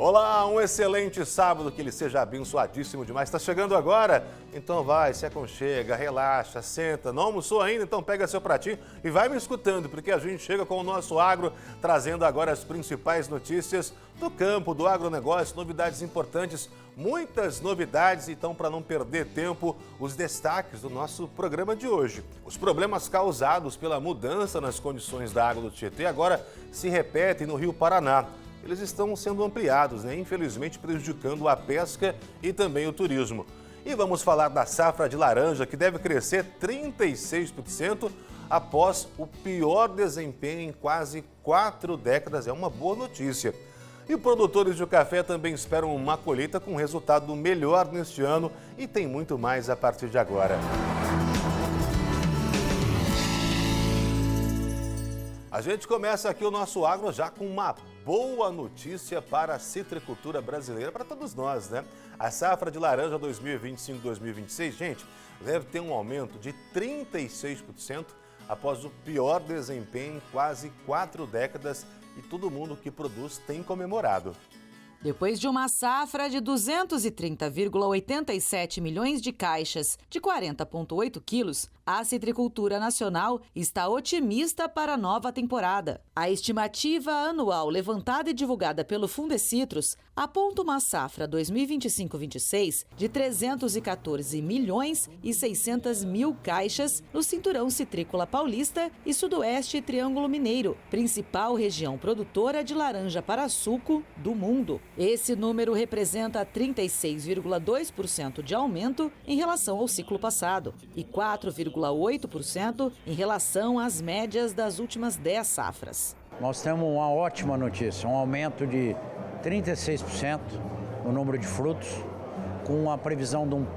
Olá, um excelente sábado, que ele seja abençoadíssimo demais. Está chegando agora? Então vai, se aconchega, relaxa, senta. Não almoçou ainda? Então pega seu pratinho e vai me escutando, porque a gente chega com o nosso agro, trazendo agora as principais notícias do campo, do agronegócio, novidades importantes, muitas novidades. Então, para não perder tempo, os destaques do nosso programa de hoje. Os problemas causados pela mudança nas condições da água do Tietê agora se repetem no Rio Paraná. Eles estão sendo ampliados, infelizmente prejudicando a pesca e também o turismo. E vamos falar da safra de laranja, que deve crescer 36% após o pior desempenho em quase 4 décadas. É uma boa notícia. E produtores de café também esperam uma colheita com resultado melhor neste ano e tem muito mais a partir de agora. A gente começa aqui o nosso agro já com uma boa notícia para a citricultura brasileira, para todos nós, A safra de laranja 2025-2026, gente, deve ter um aumento de 36% após o pior desempenho em quase 4 décadas e todo mundo que produz tem comemorado. Depois de uma safra de 230,87 milhões de caixas de 40,8 quilos, a citricultura nacional está otimista para a nova temporada. A estimativa anual levantada e divulgada pelo Fundecitrus aponta uma safra 2025-26 de 314 milhões e 600 mil caixas no cinturão citrícola paulista e sudoeste Triângulo Mineiro, principal região produtora de laranja para suco do mundo. Esse número representa 36,2% de aumento em relação ao ciclo passado e 4,8% em relação às médias das últimas 10 safras. Nós temos uma ótima notícia, um aumento de 36% no número de frutos, com a previsão de um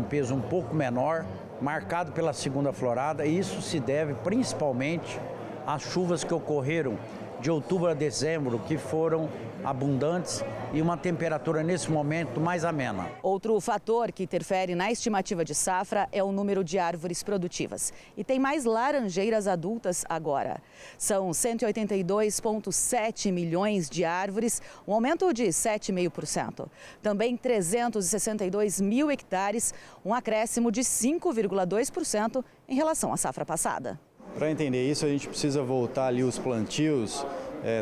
peso um pouco menor, marcado pela segunda florada, e isso se deve principalmente às chuvas que ocorreram de outubro a dezembro, que foram abundantes e uma temperatura nesse momento mais amena. Outro fator que interfere na estimativa de safra é o número de árvores produtivas. E tem mais laranjeiras adultas agora. São 182,7 milhões de árvores, um aumento de 7,5%. Também 362 mil hectares, um acréscimo de 5,2% em relação à safra passada. Para entender isso, a gente precisa voltar ali os plantios.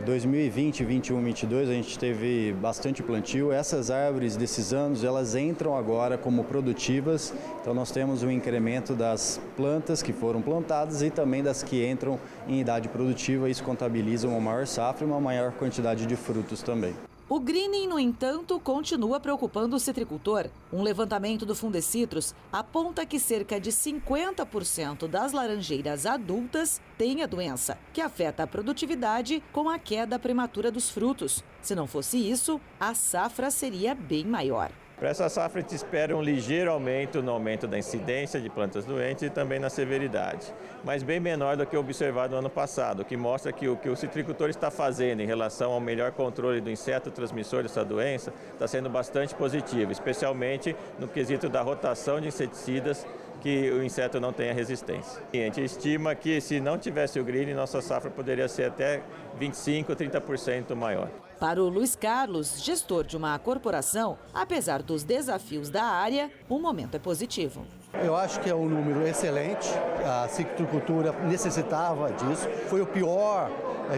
2020, 21, 22, a gente teve bastante plantio. Essas árvores desses anos, elas entram agora como produtivas. Então nós temos um incremento das plantas que foram plantadas e também das que entram em idade produtiva. Isso contabiliza uma maior safra e uma maior quantidade de frutos também. O greening, no entanto, continua preocupando o citricultor. Um levantamento do Fundecitrus aponta que cerca de 50% das laranjeiras adultas têm a doença, que afeta a produtividade com a queda prematura dos frutos. Se não fosse isso, a safra seria bem maior. Para essa safra, a gente espera um ligeiro aumento no aumento da incidência de plantas doentes e também na severidade, mas bem menor do que observado no ano passado, o que mostra que o que o citricultor está fazendo em relação ao melhor controle do inseto transmissor dessa doença está sendo bastante positivo, especialmente no quesito da rotação de inseticidas, que o inseto não tenha resistência. A gente estima que se não tivesse o greening, nossa safra poderia ser até 25% a 30% maior. Para o Luiz Carlos, gestor de uma corporação, apesar dos desafios da área, o momento é positivo. Eu acho que é um número excelente, a citricultura necessitava disso. Foi o pior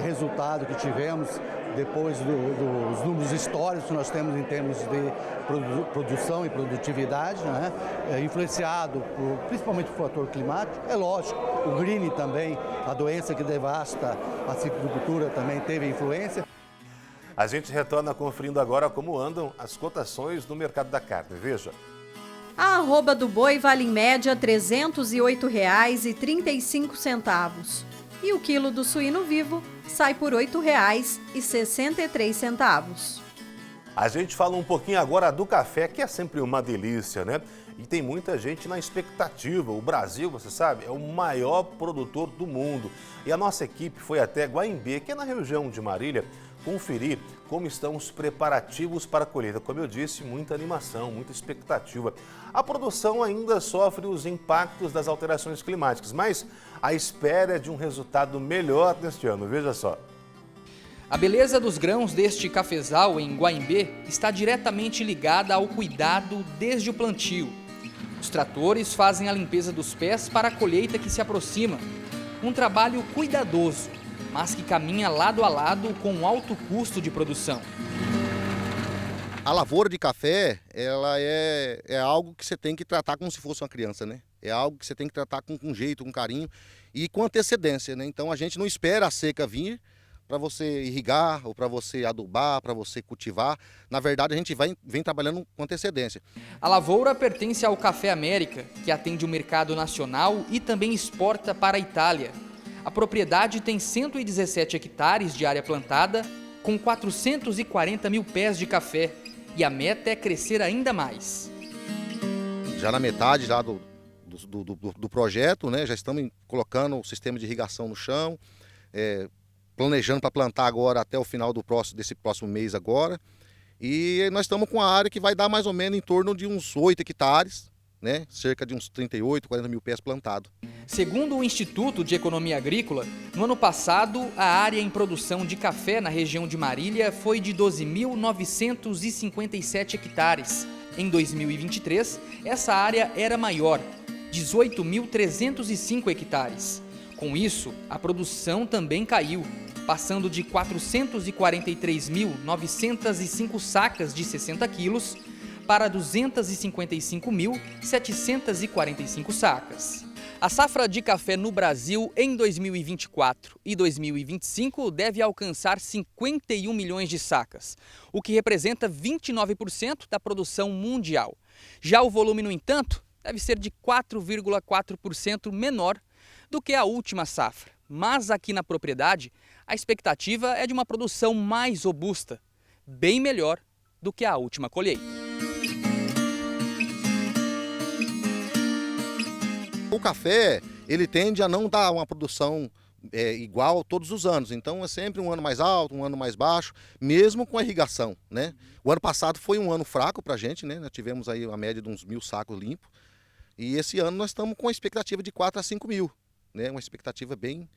resultado que tivemos depois dos números históricos que nós temos em termos de produção e produtividade, influenciado principalmente pelo fator climático. É lógico, o greening também, a doença que devasta a citricultura também teve influência. A gente retorna conferindo agora como andam as cotações no mercado da carne. Veja. A arroba do boi vale em média R$ 308,35. E o quilo do suíno vivo sai por R$ 8,63. A gente fala um pouquinho agora do café, que é sempre uma delícia, E tem muita gente na expectativa. O Brasil, você sabe, é o maior produtor do mundo. E a nossa equipe foi até Guaimbê, que é na região de Marília, conferir como estão os preparativos para a colheita. Como eu disse, muita animação, muita expectativa. A produção ainda sofre os impactos das alterações climáticas, mas a espera é de um resultado melhor neste ano. Veja só. A beleza dos grãos deste cafezal em Guaimbê está diretamente ligada ao cuidado desde o plantio. Os tratores fazem a limpeza dos pés para a colheita que se aproxima. Um trabalho cuidadoso, mas que caminha lado a lado com um alto custo de produção. A lavoura de café, ela é algo que você tem que tratar como se fosse uma criança, né? É algo que você tem que tratar com jeito, com carinho e com antecedência, né? Então a gente não espera a seca vir para você irrigar ou para você adubar, para você cultivar. Na verdade, a gente vem trabalhando com antecedência. A lavoura pertence ao Café América, que atende o mercado nacional e também exporta para a Itália. A propriedade tem 117 hectares de área plantada, com 440 mil pés de café, e a meta é crescer ainda mais. Já na metade já do projeto, né, já estamos colocando o sistema de irrigação no chão, planejando para plantar agora até o final desse próximo mês agora. E nós estamos com a área que vai dar mais ou menos em torno de uns 8 hectares, né? Cerca de uns 38, 40 mil pés plantados. Segundo o Instituto de Economia Agrícola, no ano passado, a área em produção de café na região de Marília foi de 12.957 hectares. Em 2023, essa área era maior, 18.305 hectares. Com isso, a produção também caiu, passando de 443.905 sacas de 60 quilos para 255.745 sacas. A safra de café no Brasil em 2024 e 2025 deve alcançar 51 milhões de sacas, o que representa 29% da produção mundial. Já o volume, no entanto, deve ser de 4,4% menor do que a última safra. Mas aqui na propriedade, a expectativa é de uma produção mais robusta, bem melhor do que a última colheita. O café, ele tende a não dar uma produção igual todos os anos. Então é sempre um ano mais alto, um ano mais baixo, mesmo com a irrigação, né? O ano passado foi um ano fraco para a gente, né? Nós tivemos aí a média de uns 1.000 sacos limpos. E esse ano nós estamos com a expectativa de 4 a 5 mil, né? Uma expectativa bem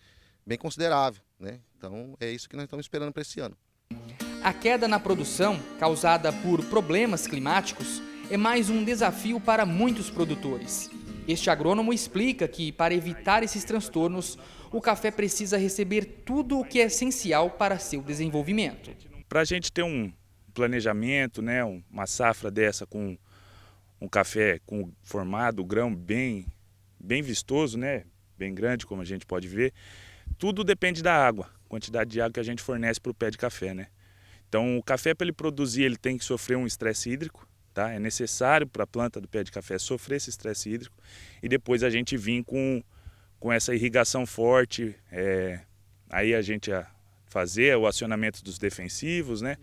considerável, né? Então é isso que nós estamos esperando para esse ano. A queda na produção, causada por problemas climáticos, é mais um desafio para muitos produtores. Este agrônomo explica que, para evitar esses transtornos, o café precisa receber tudo o que é essencial para seu desenvolvimento. Para a gente ter um planejamento, né, uma safra dessa com um café com formado, grão bem vistoso, né, bem grande, como a gente pode ver, tudo depende da água, quantidade de água que a gente fornece para o pé de café, né? Então, o café, para ele produzir, ele tem que sofrer um estresse hídrico. Tá? É necessário para a planta do pé de café sofrer esse estresse hídrico e depois a gente vir com essa irrigação forte, aí a gente ia fazer o acionamento dos defensivos, né?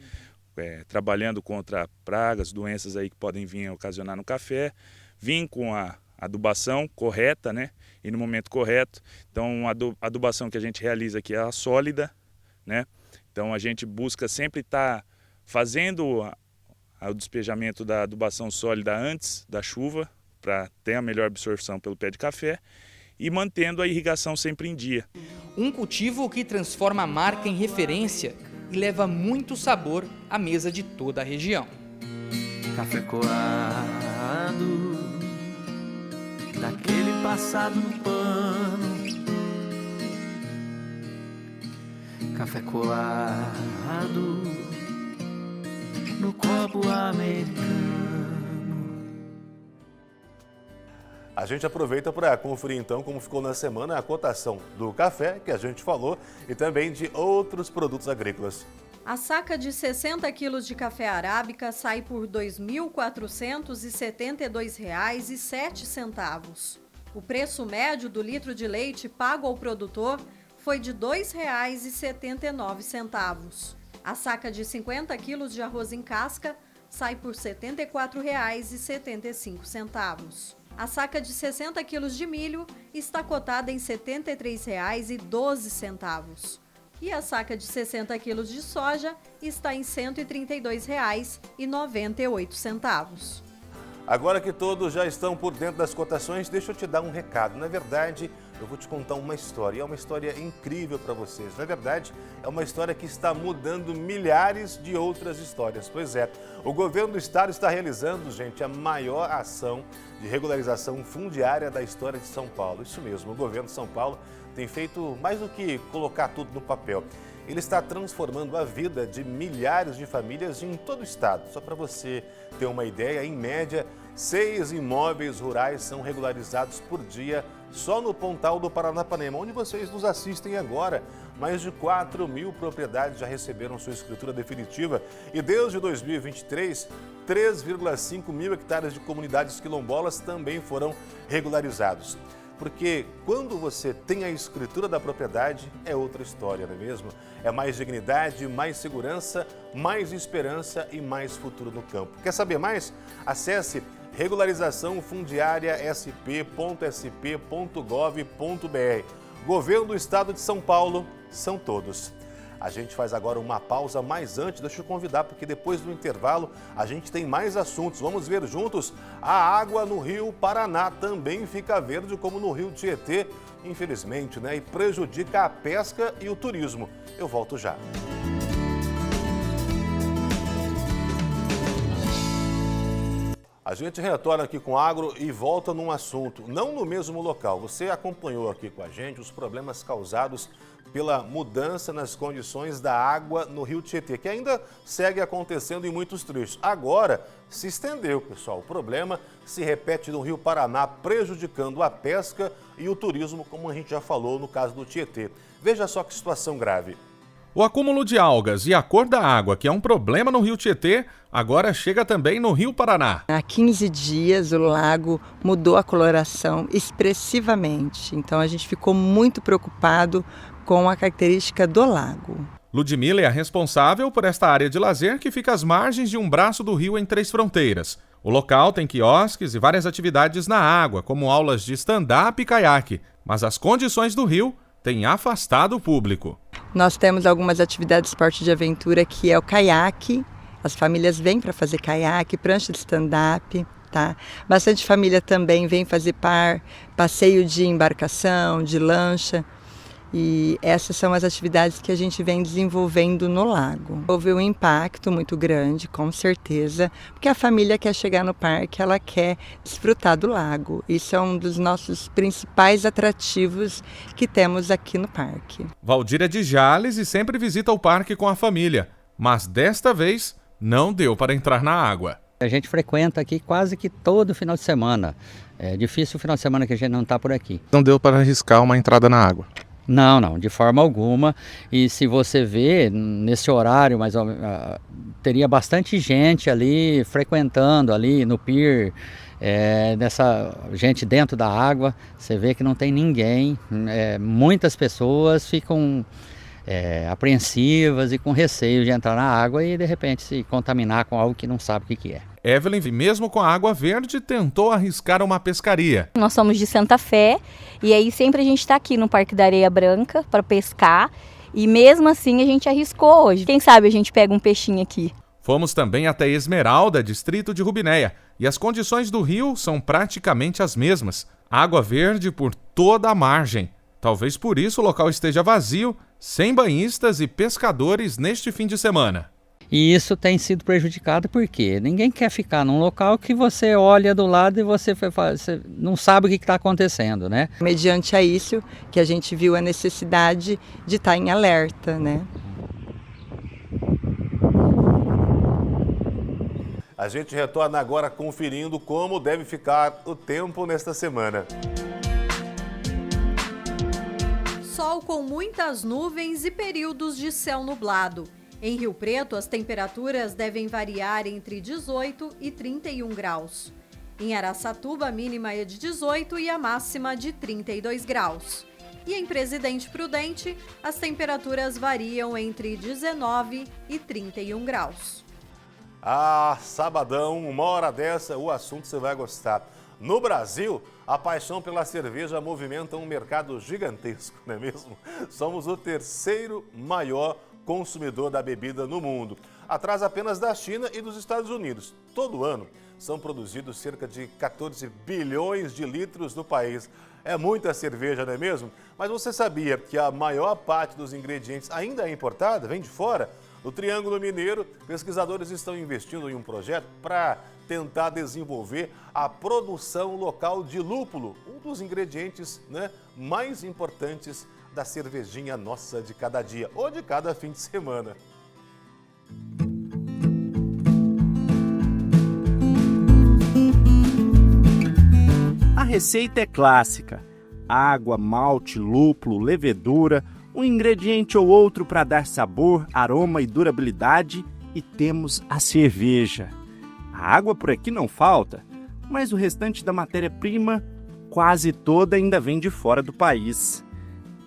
Trabalhando contra pragas, doenças aí que podem vir a ocasionar no café, vir com a adubação correta, né? E no momento correto. Então a adubação que a gente realiza aqui é a sólida, né? Então a gente busca sempre estar fazendo o despejamento da adubação sólida antes da chuva, para ter a melhor absorção pelo pé de café, e mantendo a irrigação sempre em dia. Um cultivo que transforma a marca em referência e leva muito sabor à mesa de toda a região. Café coado, daquele passado no pano. Café coado no copo americano. A gente aproveita para conferir então como ficou na semana a cotação do café, que a gente falou, e também de outros produtos agrícolas. A saca de 60 quilos de café arábica sai por R$ 2.472,07. O preço médio do litro de leite pago ao produtor foi de R$ 2,79. A saca de 50 quilos de arroz em casca sai por R$ 74,75. A saca de 60 quilos de milho está cotada em R$ 73,12. E a saca de 60 quilos de soja está em R$ 132,98. Agora que todos já estão por dentro das cotações, deixa eu te dar um recado. Na verdade, eu vou te contar uma história. E é uma história incrível para vocês. Na verdade, é uma história que está mudando milhares de outras histórias. Pois é, o governo do estado está realizando, gente, a maior ação de regularização fundiária da história de São Paulo. Isso mesmo, o governo de São Paulo tem feito mais do que colocar tudo no papel. Ele está transformando a vida de milhares de famílias em todo o estado. Só para você ter uma ideia, em média, 6 imóveis rurais são regularizados por dia só no Pontal do Paranapanema, onde vocês nos assistem agora. Mais de 4.000 propriedades já receberam sua escritura definitiva e desde 2023, 3,5 mil hectares de comunidades quilombolas também foram regularizados. Porque quando você tem a escritura da propriedade, é outra história, não é mesmo? É mais dignidade, mais segurança, mais esperança e mais futuro no campo. Quer saber mais? Acesse regularizaçãofundiaria.sp.gov.br. Governo do Estado de São Paulo, são todos. A gente faz agora uma pausa, mas antes, deixa eu convidar, porque depois do intervalo a gente tem mais assuntos. Vamos ver juntos. A água no Rio Paraná também fica verde como no Rio Tietê, infelizmente, né? E prejudica a pesca e o turismo. Eu volto já. A gente retorna aqui com o Agro e volta num assunto, não no mesmo local. Você acompanhou aqui com a gente os problemas causados pela mudança nas condições da água no Rio Tietê, que ainda segue acontecendo em muitos trechos. Agora se estendeu, pessoal. O problema se repete no Rio Paraná, prejudicando a pesca e o turismo, como a gente já falou no caso do Tietê. Veja só que situação grave. O acúmulo de algas e a cor da água, que é um problema no Rio Tietê, agora chega também no Rio Paraná. Há 15 dias o lago mudou a coloração expressivamente, então a gente ficou muito preocupado com a característica do lago. Ludmila é a responsável por esta área de lazer que fica às margens de um braço do rio em Três Fronteiras. O local tem quiosques e várias atividades na água, como aulas de stand-up e caiaque, mas as condições do rio têm afastado o público. Nós temos algumas atividades de esporte de aventura, que é o caiaque. As famílias vêm para fazer caiaque, prancha de stand-up, tá? Bastante família também vem fazer passeio de embarcação, de lancha. E essas são as atividades que a gente vem desenvolvendo no lago. Houve um impacto muito grande, com certeza, porque a família quer chegar no parque, ela quer desfrutar do lago. Isso é um dos nossos principais atrativos que temos aqui no parque. Valdir é de Jales e sempre visita o parque com a família, mas desta vez não deu para entrar na água. A gente frequenta aqui quase que todo final de semana. É difícil o final de semana que a gente não está por aqui. Não deu para arriscar uma entrada na água? Não, de forma alguma. E se você vê, nesse horário, mais ou menos, teria bastante gente ali frequentando ali no pier, dessa gente dentro da água. Você vê que não tem ninguém. Muitas pessoas ficam apreensivas e com receio de entrar na água e de repente se contaminar com algo que não sabe o que é. Evelyn, mesmo com a água verde, tentou arriscar uma pescaria. Nós somos de Santa Fé e aí sempre a gente está aqui no Parque da Areia Branca para pescar e mesmo assim a gente arriscou hoje. Quem sabe a gente pega um peixinho aqui. Fomos também até Esmeralda, distrito de Rubinéia, e as condições do rio são praticamente as mesmas. Água verde por toda a margem. Talvez por isso o local esteja vazio, sem banhistas e pescadores neste fim de semana. E isso tem sido prejudicado porque ninguém quer ficar num local que você olha do lado e você não sabe o que está acontecendo, né? Mediante a isso que a gente viu a necessidade de estar em alerta, né? A gente retorna agora conferindo como deve ficar o tempo nesta semana. Sol com muitas nuvens e períodos de céu nublado. Em Rio Preto, as temperaturas devem variar entre 18 e 31 graus. Em Araçatuba, a mínima é de 18 e a máxima de 32 graus. E em Presidente Prudente, as temperaturas variam entre 19 e 31 graus. Sabadão, uma hora dessa, o assunto você vai gostar. No Brasil, a paixão pela cerveja movimenta um mercado gigantesco, não é mesmo? Somos o terceiro maior consumidor da bebida no mundo. atrás apenas da China e dos Estados Unidos. Todo ano são produzidos cerca de 14 bilhões de litros no país. É muita cerveja, não é mesmo? Mas você sabia que a maior parte dos ingredientes ainda é importada, vem de fora? No Triângulo Mineiro, pesquisadores estão investindo em um projeto para tentar desenvolver a produção local de lúpulo, um dos ingredientes, mais importantes da cervejinha nossa de cada dia ou de cada fim de semana. A receita é clássica: água, malte, lúpulo, levedura, um ingrediente ou outro para dar sabor, aroma e durabilidade, e temos a cerveja. A água por aqui não falta, mas o restante da matéria-prima, quase toda, ainda vem de fora do país.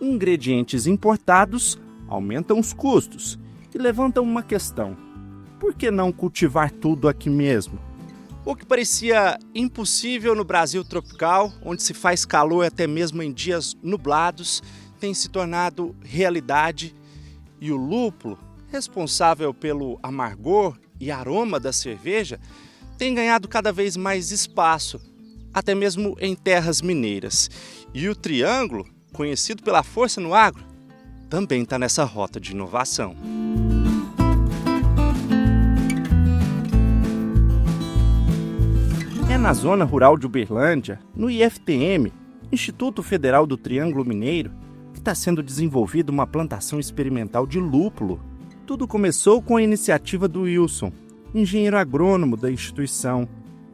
Ingredientes importados aumentam os custos e levantam uma questão: por que não cultivar tudo aqui mesmo? O que parecia impossível no Brasil tropical, onde se faz calor até mesmo em dias nublados, tem se tornado realidade, e o lúpulo, responsável pelo amargor e aroma da cerveja, tem ganhado cada vez mais espaço, até mesmo em terras mineiras. E o Triângulo, conhecido pela força no agro, também está nessa rota de inovação. É na zona rural de Uberlândia, no IFTM, Instituto Federal do Triângulo Mineiro, que está sendo desenvolvida uma plantação experimental de lúpulo. Tudo começou com a iniciativa do Wilson, engenheiro agrônomo da instituição,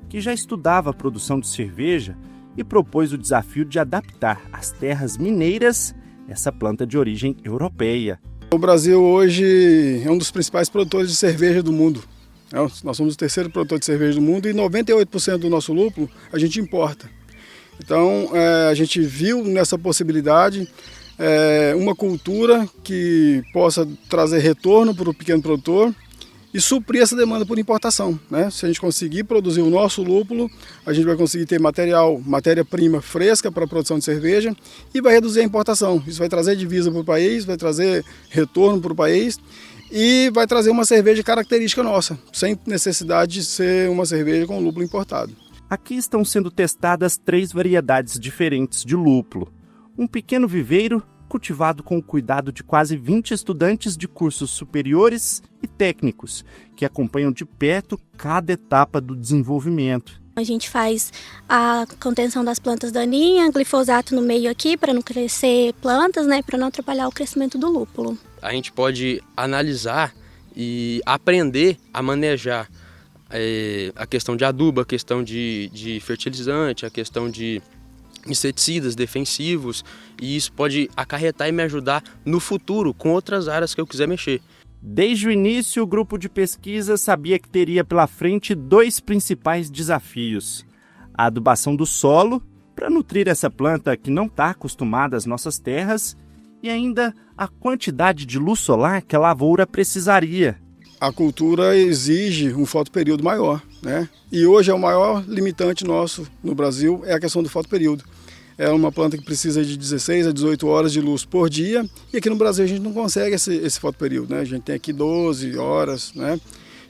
que já estudava a produção de cerveja e propôs o desafio de adaptar às terras mineiras essa planta de origem europeia. O Brasil hoje é um dos principais produtores de cerveja do mundo. Nós somos o terceiro produtor de cerveja do mundo e 98% do nosso lúpulo a gente importa. Então a gente viu nessa possibilidade uma cultura que possa trazer retorno para o pequeno produtor e suprir essa demanda por importação, né? Se a gente conseguir produzir o nosso lúpulo, a gente vai conseguir ter matéria-prima fresca para a produção de cerveja e vai reduzir a importação. Isso vai trazer divisa para o país, vai trazer retorno para o país e vai trazer uma cerveja característica nossa, sem necessidade de ser uma cerveja com lúpulo importado. Aqui estão sendo testadas 3 variedades diferentes de lúpulo. Um pequeno viveiro cultivado com o cuidado de quase 20 estudantes de cursos superiores e técnicos, que acompanham de perto cada etapa do desenvolvimento. A gente faz a contenção das plantas daninhas, glifosato no meio aqui para não crescer plantas, para não atrapalhar o crescimento do lúpulo. A gente pode analisar e aprender a manejar a questão de adubo, a questão de fertilizante, a questão de inseticidas defensivos, e isso pode acarretar e me ajudar no futuro com outras áreas que eu quiser mexer. Desde o início, o grupo de pesquisa sabia que teria pela frente 2 principais desafios: a adubação do solo, para nutrir essa planta que não está acostumada às nossas terras, e ainda a quantidade de luz solar que a lavoura precisaria. A cultura exige um fotoperíodo maior, E hoje é o maior limitante nosso no Brasil é a questão do fotoperíodo. É uma planta que precisa de 16 a 18 horas de luz por dia, e aqui no Brasil a gente não consegue esse fotoperíodo, A gente tem aqui 12 horas,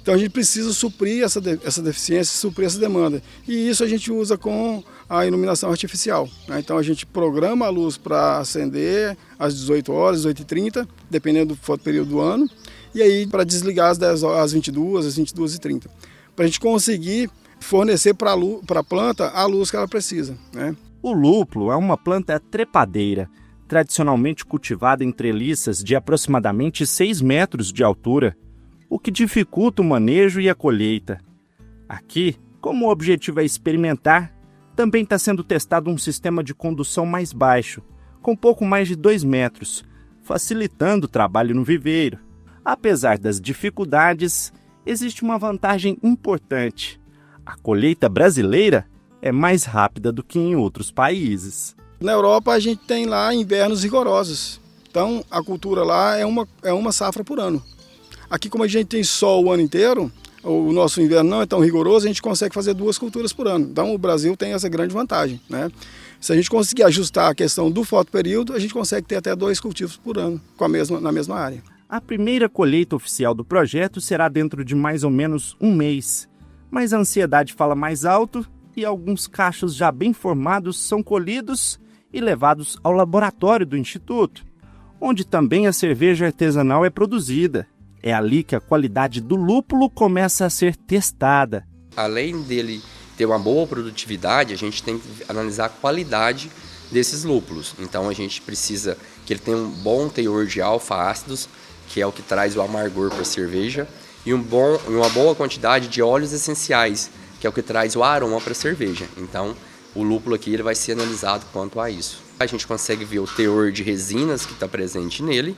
Então a gente precisa suprir essa deficiência, suprir essa demanda. E isso a gente usa com a iluminação artificial, Então a gente programa a luz para acender às 18 horas, 18h30, dependendo do fotoperíodo do ano, e aí para desligar às 22, às 22h30. Para a gente conseguir fornecer para a planta a luz que ela precisa, O lúpulo é uma planta trepadeira, tradicionalmente cultivada em treliças de aproximadamente 6 metros de altura, o que dificulta o manejo e a colheita. Aqui, como o objetivo é experimentar, também está sendo testado um sistema de condução mais baixo, com pouco mais de 2 metros, facilitando o trabalho no viveiro. Apesar das dificuldades, existe uma vantagem importante: a colheita brasileira é mais rápida do que em outros países. Na Europa a gente tem lá invernos rigorosos, então a cultura lá é uma safra por ano. Aqui, como a gente tem sol o ano inteiro, o nosso inverno não é tão rigoroso, a gente consegue fazer 2 culturas por ano. Então o Brasil tem essa grande vantagem, Se a gente conseguir ajustar a questão do fotoperíodo, a gente consegue ter até 2 cultivos por ano na mesma área. A primeira colheita oficial do projeto será dentro de mais ou menos um mês, mas a ansiedade fala mais alto e alguns cachos já bem formados são colhidos e levados ao laboratório do Instituto, onde também a cerveja artesanal é produzida. É ali que a qualidade do lúpulo começa a ser testada. Além dele ter uma boa produtividade, a gente tem que analisar a qualidade desses lúpulos. Então a gente precisa que ele tenha um bom teor de alfa-ácidos, que é o que traz o amargor para a cerveja, e uma boa quantidade de óleos essenciais, que é o que traz o aroma para a cerveja. Então o lúpulo aqui ele vai ser analisado quanto a isso. A gente consegue ver o teor de resinas que está presente nele,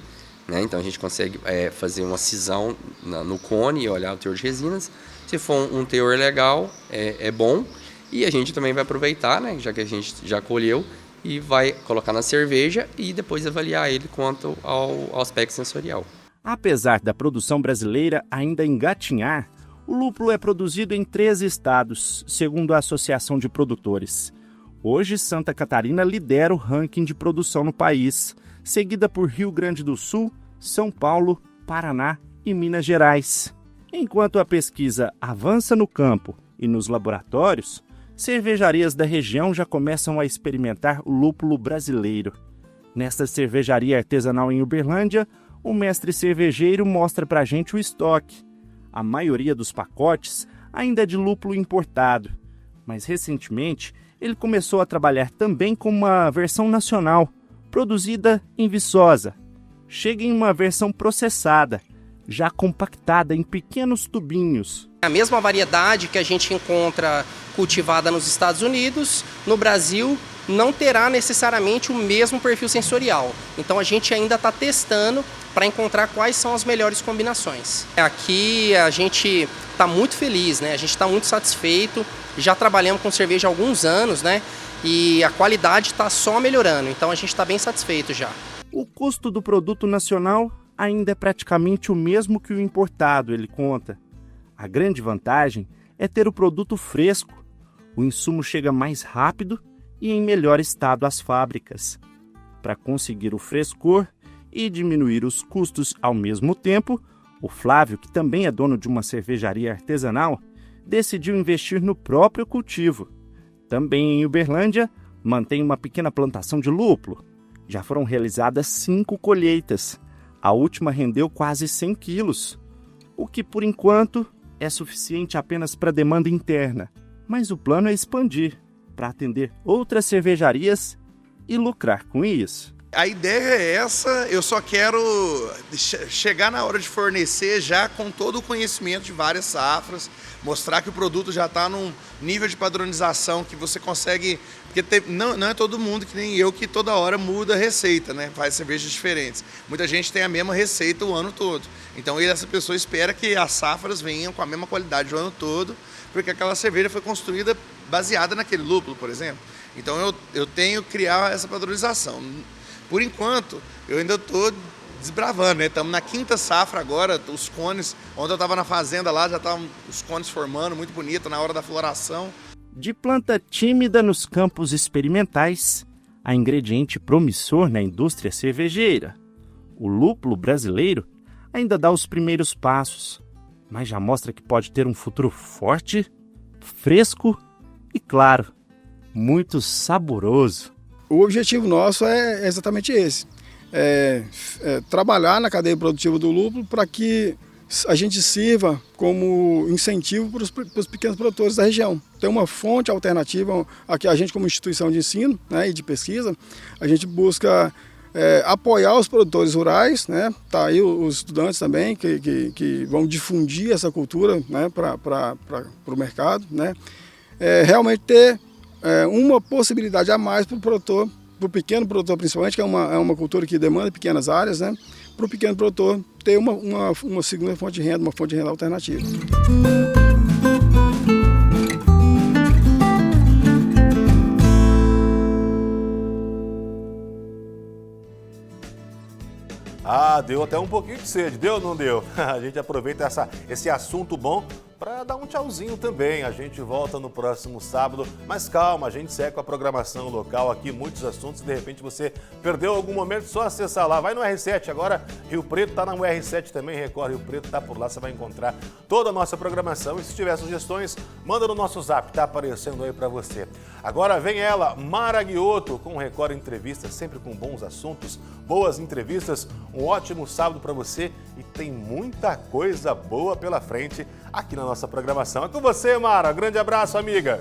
né? Então a gente consegue fazer uma cisão no cone e olhar o teor de resinas. Se for um teor legal, é bom. E a gente também vai aproveitar, né? Já que a gente já colheu, e vai colocar na cerveja e depois avaliar ele quanto ao aspecto sensorial. Apesar da produção brasileira ainda engatinhar, o lúpulo é produzido em 13 estados, segundo a Associação de Produtores. Hoje, Santa Catarina lidera o ranking de produção no país, seguida por Rio Grande do Sul, São Paulo, Paraná e Minas Gerais. Enquanto a pesquisa avança no campo e nos laboratórios, cervejarias da região já começam a experimentar o lúpulo brasileiro. Nesta cervejaria artesanal em Uberlândia, o mestre cervejeiro mostra pra gente o estoque. A maioria dos pacotes ainda é de lúpulo importado, mas recentemente ele começou a trabalhar também com uma versão nacional, produzida em Viçosa. Chega em uma versão processada, já compactada em pequenos tubinhos. A mesma variedade que a gente encontra cultivada nos Estados Unidos, no Brasil, não terá necessariamente o mesmo perfil sensorial. Então a gente ainda está testando para encontrar quais são as melhores combinações. Aqui a gente está muito feliz, né? A gente está muito satisfeito. Já trabalhamos com cerveja há alguns anos, né? E a qualidade está só melhorando. Então a gente está bem satisfeito já. O custo do produto nacional ainda é praticamente o mesmo que o importado, ele conta. A grande vantagem é ter o produto fresco. O insumo chega mais rápido e em melhor estado às fábricas. Para conseguir o frescor e diminuir os custos ao mesmo tempo, o Flávio, que também é dono de uma cervejaria artesanal, decidiu investir no próprio cultivo. Também em Uberlândia, mantém uma pequena plantação de lúpulo. Já foram realizadas 5 colheitas. A última rendeu quase 100 quilos, o que, por enquanto, é suficiente apenas para a demanda interna. Mas o plano é expandir, para atender outras cervejarias e lucrar com isso. A ideia é essa, eu só quero chegar na hora de fornecer já com todo o conhecimento de várias safras, mostrar que o produto já está num nível de padronização que você consegue... Porque não é todo mundo, que nem eu, que toda hora muda a receita, né? Faz cervejas diferentes. Muita gente tem a mesma receita o ano todo. Então essa pessoa espera que as safras venham com a mesma qualidade o ano todo, porque aquela cerveja foi construída baseada naquele lúpulo, por exemplo. Então eu tenho que criar essa padronização. Por enquanto, eu ainda estou desbravando, né? Estamos na 5ª safra agora, os cones, onde eu estava na fazenda lá, já estavam os cones formando, muito bonito, na hora da floração. De planta tímida nos campos experimentais, a ingrediente promissor na indústria cervejeira. O lúpulo brasileiro ainda dá os primeiros passos, mas já mostra que pode ter um futuro forte, fresco e, claro, muito saboroso. O objetivo nosso é exatamente esse, trabalhar na cadeia produtiva do lúpulo para que a gente sirva como incentivo para os pequenos produtores da região. Tem uma fonte alternativa, aqui a gente como instituição de ensino, né, e de pesquisa, a gente busca apoiar os produtores rurais, né, tá aí os estudantes também que vão difundir essa cultura, né, para o mercado, né, realmente ter uma possibilidade a mais para o produtor, para o pequeno produtor principalmente, que é uma cultura que demanda pequenas áreas, né, para o pequeno produtor ter uma segunda fonte de renda, uma fonte de renda alternativa. Ah, deu até um pouquinho de sede, deu ou não deu? A gente aproveita esse assunto bom para dar um tchauzinho também. A gente volta no próximo sábado, mas calma, a gente segue com a programação local aqui, muitos assuntos. De repente você perdeu algum momento, só acessar lá. Vai no R7, agora Rio Preto está na R7 também, Record Rio Preto está por lá, você vai encontrar toda a nossa programação. E se tiver sugestões, manda no nosso zap, tá aparecendo aí para você. Agora vem ela, Mara Guiotto, com o Record Entrevista, sempre com bons assuntos, boas entrevistas. Um ótimo sábado para você e tem muita coisa boa pela frente aqui na nossa programação. É com você, Mara. Grande abraço, amiga.